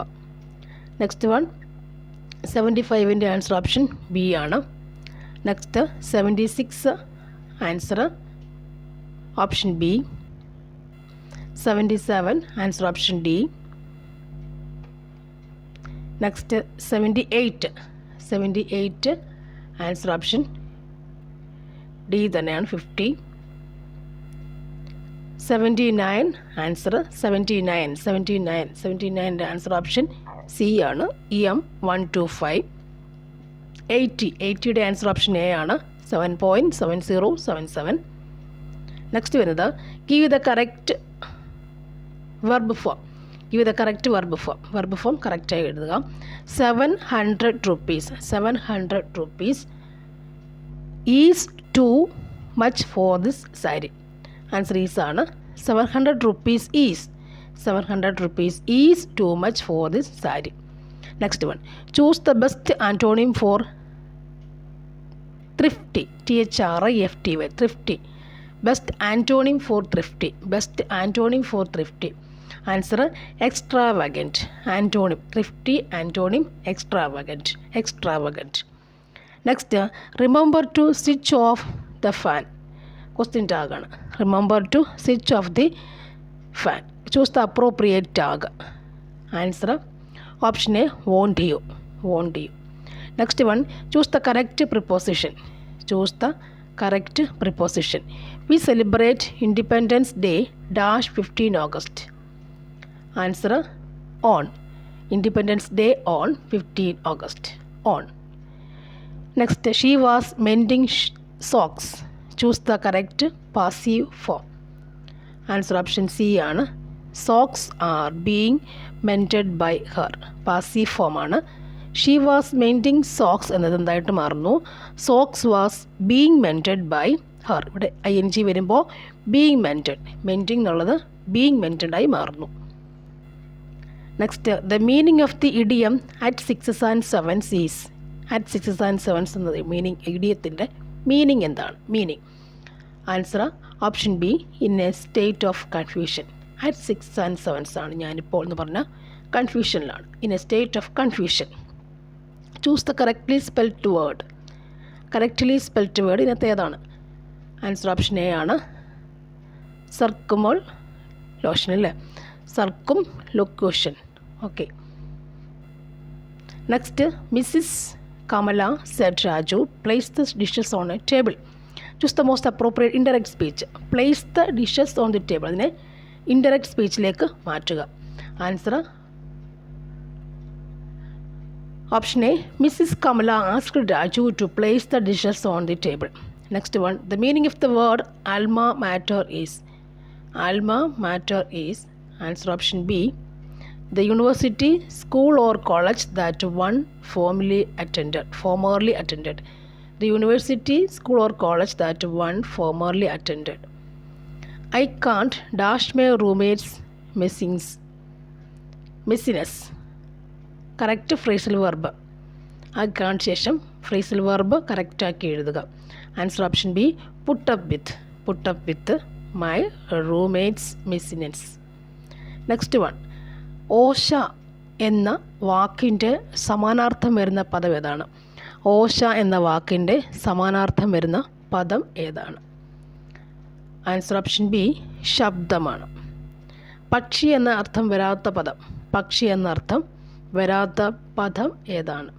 നെക്സ്റ്റ് വൺ, 75ൻ്റെ ആൻസർ ഓപ്ഷൻ ബി ആണ്. Next 76 answer option B. 77 answer option D. Next 78 answer option D തന്നെയാണ് 50. 79 ആൻസർ 79ൻ്റെ ആൻസർ ഓപ്ഷൻ സി ആണ് EM125. 80യുടെ ആൻസർ ഓപ്ഷൻ എ ആണ് 7.7077. നെക്സ്റ്റ് വരുന്നത് give the correct verb form. Verb form കറക്റ്റായി എഴുതുക. 700 rupees is too much for this sari. Answer is ആണ്. 700 rupees is too much for this sari. Next one, choose the best antonym for thrifty. THRIFTY. thrifty. Best antonym for thrifty. Answer extravagant. Antonym thrifty, antonym extravagant. Next, remember to switch off the fan. Question ടാഗാണ്. Remember to switch off the fan. Choose the appropriate tag. Answer option A won't you. Next one, choose the correct preposition. We celebrate independence day -15 August. Answer on. Independence day on 15 August. On. Next, she was mending socks. Choose the correct passive form. Answer option C ആണ്. Socks are being mended by her. Passive ഫോമാണ്. She was mending socks എന്നത് എന്തായിട്ട് മാറുന്നു? Socks was being mended by her. ഇവിടെ ING വരുമ്പോൾ being മെൻറ്റഡ്, മെൻറ്റിങ് എന്നുള്ളത് being മെൻറ്റഡായി മാറുന്നു. Next, the meaning of the idiom at 6s and 7s is. At 6s and 7s എന്നത് മീനിങ്, ഇഡിയത്തിൻ്റെ മീനിങ് എന്താണ്? Meaning. Answer option B, in a state of confusion. At 6s and 7s ആണ് ഞാനിപ്പോൾ എന്ന് പറഞ്ഞ കൺഫ്യൂഷനിലാണ്. In a state of confusion. Choose the correctly spelled word. Correctly spelled word ഇതിനകത്ത് ഏതാണ്? ആൻസർ ഓപ്ഷൻ എ ആണ്. സർക്കുമോൾ ലോഷൻ അല്ലേ? Circumlocution. Okay. Next, Mrs Kamala Z Raju place the dishes on a table. Choose the most appropriate indirect speech. Place the dishes on the table, അതിനെ indirect സ്പീച്ചിലേക്ക് മാറ്റുക. Answer option A, Mrs Kamala asked Raju to place the dishes on the table. Next one, the meaning of the word alma mater is. Alma mater is. Answer option B, the university, school or college that one formerly attended. The university, school or college that one formerly attended. I can't dash my roommate's messiness. Correct phrasal verb. I can't ശേഷം phrasal verb correct ആക്കി എഴുതുക. Answer option B, put up with my roommate's messiness. Next one, ഓശ എന്ന വാക്കിൻ്റെ സമാനാർത്ഥം വരുന്ന പദം ഏതാണ്? ഓശ എന്ന വാക്കിൻ്റെ സമാനാർത്ഥം വരുന്ന പദം ഏതാണ്? ആൻസർ ഓപ്ഷൻ ബി, ശബ്ദമാണ്. പക്ഷി എന്ന അർത്ഥം വരാത്ത പദം. പക്ഷി എന്ന അർത്ഥം വരാത്ത പദം ഏതാണ്?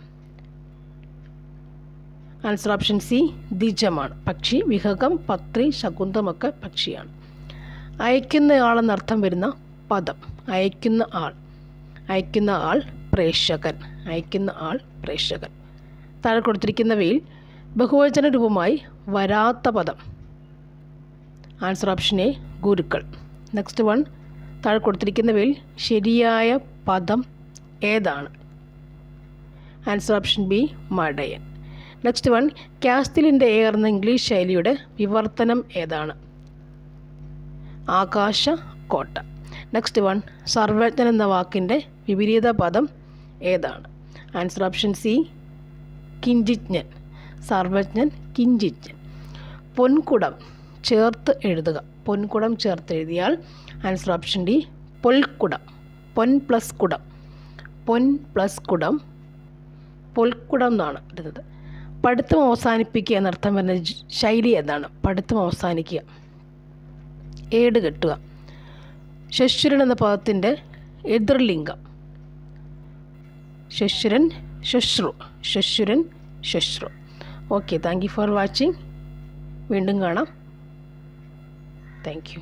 ആൻസർ ഓപ്ഷൻ സി, ദ്വിജമാണ്. പക്ഷി, വിഹകം, പത്രി, ശകുന്തമൊക്കെ പക്ഷിയാണ്. അയക്കുന്നയാളെന്നർത്ഥം വരുന്ന പദം. അയക്കുന്ന ആൾ പ്രേക്ഷകൻ. താഴെ കൊടുത്തിരിക്കുന്നവയിൽ ബഹുവചന രൂപമായി വരാത്ത പദം. ആൻസർ ഓപ്ഷൻ എ, ഗുരുക്കൾ. നെക്സ്റ്റ് വൺ, താഴെ കൊടുത്തിരിക്കുന്നവയിൽ ശരിയായ പദം ഏതാണ്? ആൻസർ ഓപ്ഷൻ ബി, മടയൻ. നെക്സ്റ്റ് വൺ, കാസ്റ്റിലിൻ്റെ എയർ എന്ന ഇംഗ്ലീഷ് ശൈലിയുടെ വിവർത്തനം ഏതാണ്? ആകാശക്കോട്ട. നെക്സ്റ്റ് വൺ, സർവജ്ഞൻ എന്ന വാക്കിൻ്റെ വിപരീത പദം ഏതാണ്? ആൻസർ ഓപ്ഷൻ സി, കിഞ്ചിജ്ഞൻ. സർവജ്ഞൻ, കിഞ്ചിജ്ഞൻ. പൊൻകുടം ചേർത്ത് എഴുതുക. പൊൻകുടം ചേർത്ത് എഴുതിയാൽ ആൻസർ ഓപ്ഷൻ ഡി, പൊൽക്കുടം. പൊൻ പ്ലസ് കുടം, പൊൽക്കുടം എന്നാണ് എഴുതുന്നത്. പഠിത്തം അവസാനിപ്പിക്കുക എന്നർത്ഥം വരുന്ന ശൈലി ഏതാണ്? പഠിത്തം അവസാനിക്കുക, ഏട് കെട്ടുക. ശശ്വരൻ എന്ന പദത്തിൻ്റെ എതിർലിംഗം. ശശ്വരൻ, ശശ്രു. Okay, thank you for watching. വീണ്ടും കാണാം. Thank U.